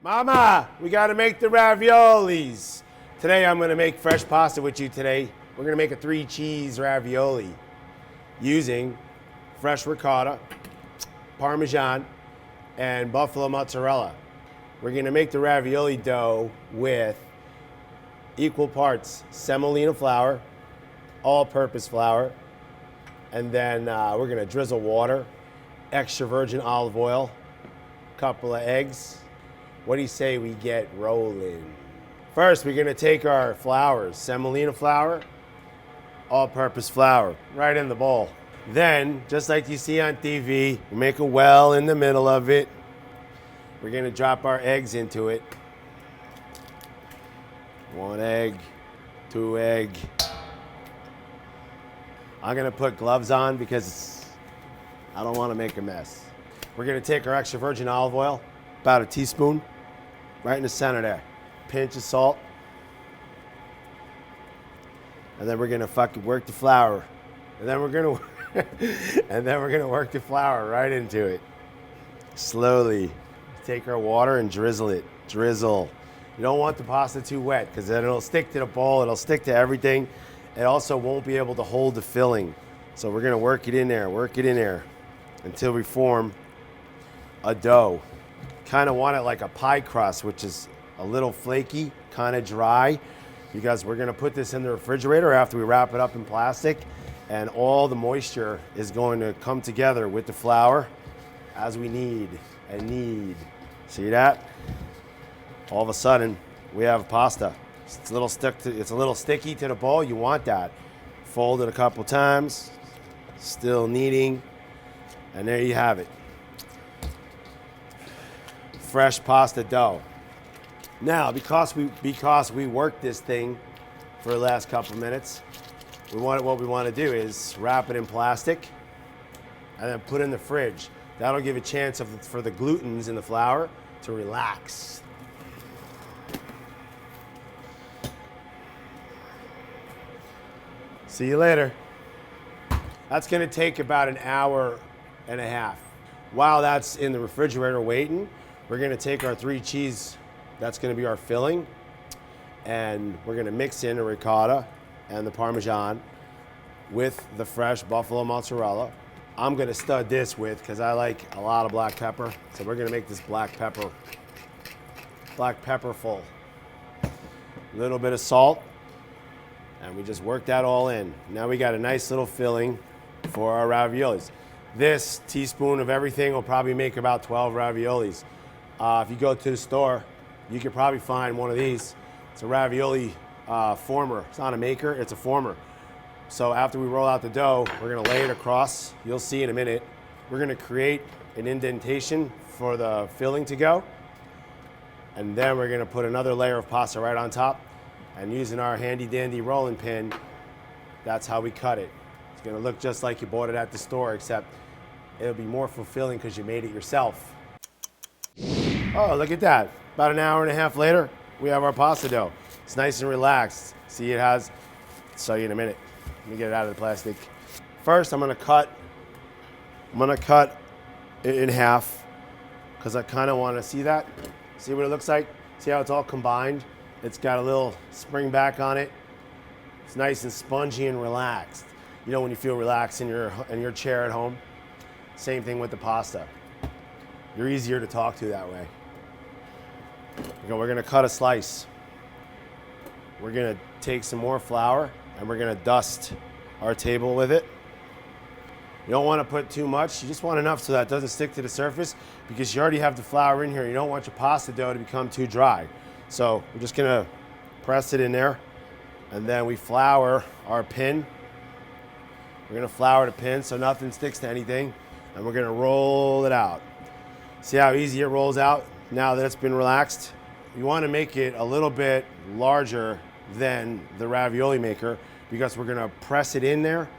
Mama, we gotta make the raviolis. Today I'm gonna make fresh pasta with you today. We're gonna make a 3-cheese ravioli using fresh ricotta, Parmesan, and Buffalo Mozzarella. We're gonna make the ravioli dough with equal parts semolina flour, all-purpose flour, and then we're gonna drizzle water, extra virgin olive oil, couple of eggs. What do you say we get rolling? First, we're gonna take our flours, semolina flour, all-purpose flour, right in the bowl. Then, just like you see on TV, we make a well in the middle of it. We're gonna drop our eggs into it. 1 egg, 2 egg. I'm gonna put gloves on because I don't wanna make a mess. We're gonna take our extra virgin olive oil, about a teaspoon, right in the center there. Pinch of salt. And then we're gonna fucking work the flour. And then we're gonna work the flour right into it. Slowly. Take our water and drizzle it. Drizzle. You don't want the pasta too wet because then it'll stick to the bowl, it'll stick to everything. It also won't be able to hold the filling. So we're gonna work it in there until we form a dough. Kind of want it like a pie crust, which is a little flaky, kind of dry, because we're gonna put this in the refrigerator after we wrap it up in plastic, and all the moisture is going to come together with the flour as we need and need. See that? All of a sudden, we have pasta. It's a little sticky to the bowl. You want that. Fold it a couple times, still kneading, and there you have it. Fresh pasta dough. Now, because we worked this thing for the last couple minutes, what we want to do is wrap it in plastic and then put it in the fridge. That'll give a chance for the glutens in the flour to relax. See you later. That's gonna take about an hour and a half. While that's in the refrigerator waiting, we're gonna take our 3-cheese, that's gonna be our filling, and we're gonna mix in the ricotta and the Parmesan with the fresh Buffalo Mozzarella. I'm gonna stud this with, because I like a lot of black pepper, so we're gonna make this black pepper full. A little bit of salt, and we just work that all in. Now we got a nice little filling for our raviolis. This teaspoon of everything will probably make about 12 raviolis. If you go to the store, you could probably find one of these. It's a ravioli former. It's not a maker, it's a former. So after we roll out the dough, we're gonna lay it across. You'll see in a minute. We're gonna create an indentation for the filling to go. And then we're gonna put another layer of pasta right on top. And using our handy dandy rolling pin, that's how we cut it. It's gonna look just like you bought it at the store, except it'll be more fulfilling because you made it yourself. Oh, look at that. About an hour and a half later, we have our pasta dough. It's nice and relaxed. See, I'll show you in a minute. Let me get it out of the plastic. First, I'm gonna cut it in half because I kind of want to see that. See what it looks like? See how it's all combined? It's got a little spring back on it. It's nice and spongy and relaxed. You know when you feel relaxed in your chair at home? Same thing with the pasta. You're easier to talk to that way. We're gonna cut a slice. We're gonna take some more flour and we're gonna dust our table with it. You don't wanna put too much. You just want enough so that it doesn't stick to the surface because you already have the flour in here. You don't want your pasta dough to become too dry. So we're just gonna press it in there and then we flour our pin. We're gonna flour the pin so nothing sticks to anything and we're gonna roll it out. See how easy it rolls out now that it's been relaxed? You wanna make it a little bit larger than the ravioli maker because we're gonna press it in there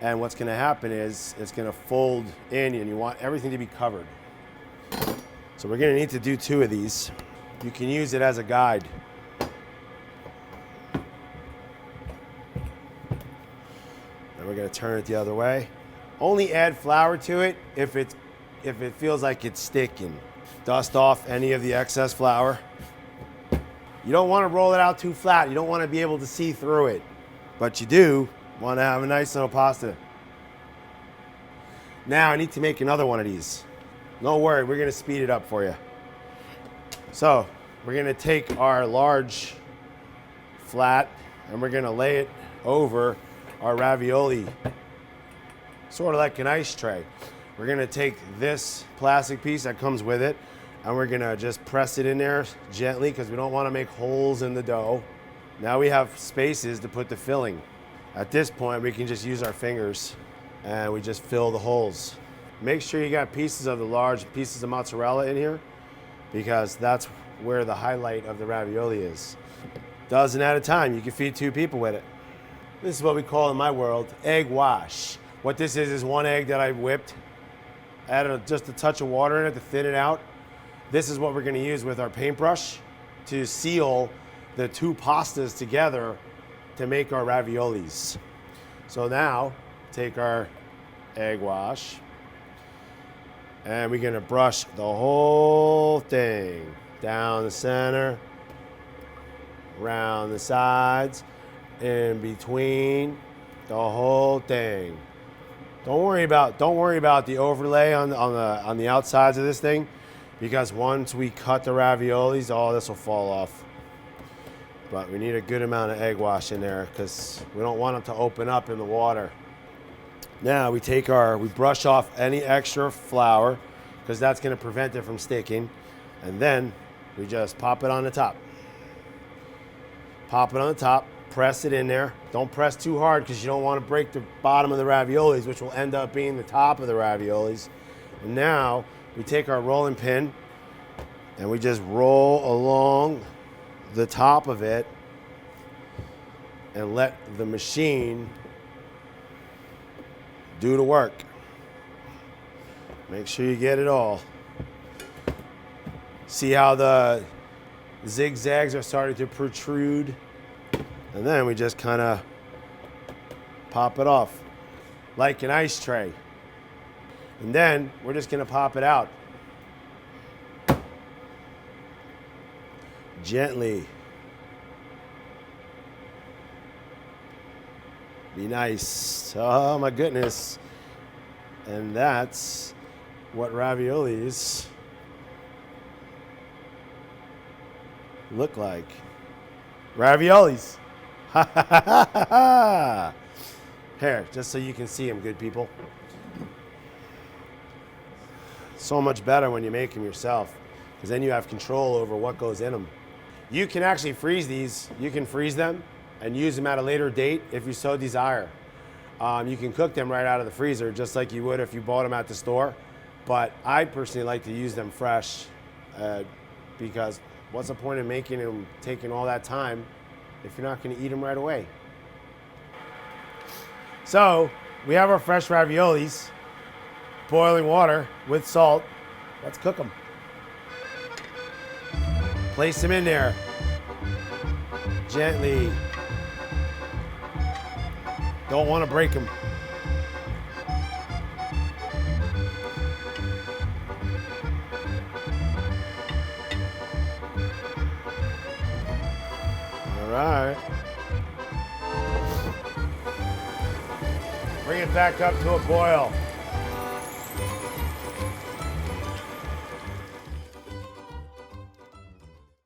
and what's gonna happen is it's gonna fold in and you want everything to be covered. So we're gonna need to do 2 of these. You can use it as a guide. And we're gonna turn it the other way. Only add flour to it if it feels like it's sticking. Dust off any of the excess flour. You don't want to roll it out too flat. You don't want to be able to see through it. But you do want to have a nice little pasta. Now I need to make another one of these. Don't worry, we're going to speed it up for you. So we're going to take our large flat and we're going to lay it over our ravioli, sort of like an ice tray. We're going to take this plastic piece that comes with it and we're going to just press it in there gently because we don't want to make holes in the dough. Now we have spaces to put the filling. At this point, we can just use our fingers and we just fill the holes. Make sure you got pieces of the large pieces of mozzarella in here because that's where the highlight of the ravioli is. Dozen at a time, you can feed 2 people with it. This is what we call in my world egg wash. What this is 1 egg that I whipped, added just a touch of water in it to thin it out. This is what we're gonna use with our paintbrush to seal the 2 pastas together to make our raviolis. So now, take our egg wash and we're gonna brush the whole thing down the center, around the sides, in between, the whole thing. Don't worry about the overlay on the outsides of this thing, because once we cut the raviolis, all this will fall off. But we need a good amount of egg wash in there because we don't want them to open up in the water. Now we brush off any extra flour because that's going to prevent it from sticking. And then we just pop it on the top. Pop it on the top, press it in there. Don't press too hard because you don't want to break the bottom of the raviolis, which will end up being the top of the raviolis. And now we take our rolling pin and we just roll along the top of it and let the machine do the work. Make sure you get it all. See how the zigzags are starting to protrude? And then we just kind of pop it off like an ice tray. And then we're just going to pop it out gently. Be nice. Oh my goodness. And that's what raviolis look like. Raviolis. Ha ha ha ha ha. Here, just so you can see them, good people. So much better when you make them yourself, because then you have control over what goes in them. You can actually freeze these. You can freeze them and use them at a later date if you so desire. You can cook them right out of the freezer, just like you would if you bought them at the store. But I personally like to use them fresh because what's the point of making them, taking all that time if you're not going to eat them right away? So we have our fresh raviolis, boiling water with salt. Let's cook them. Place them in there gently. Don't want to break them. All right. Bring it back up to a boil.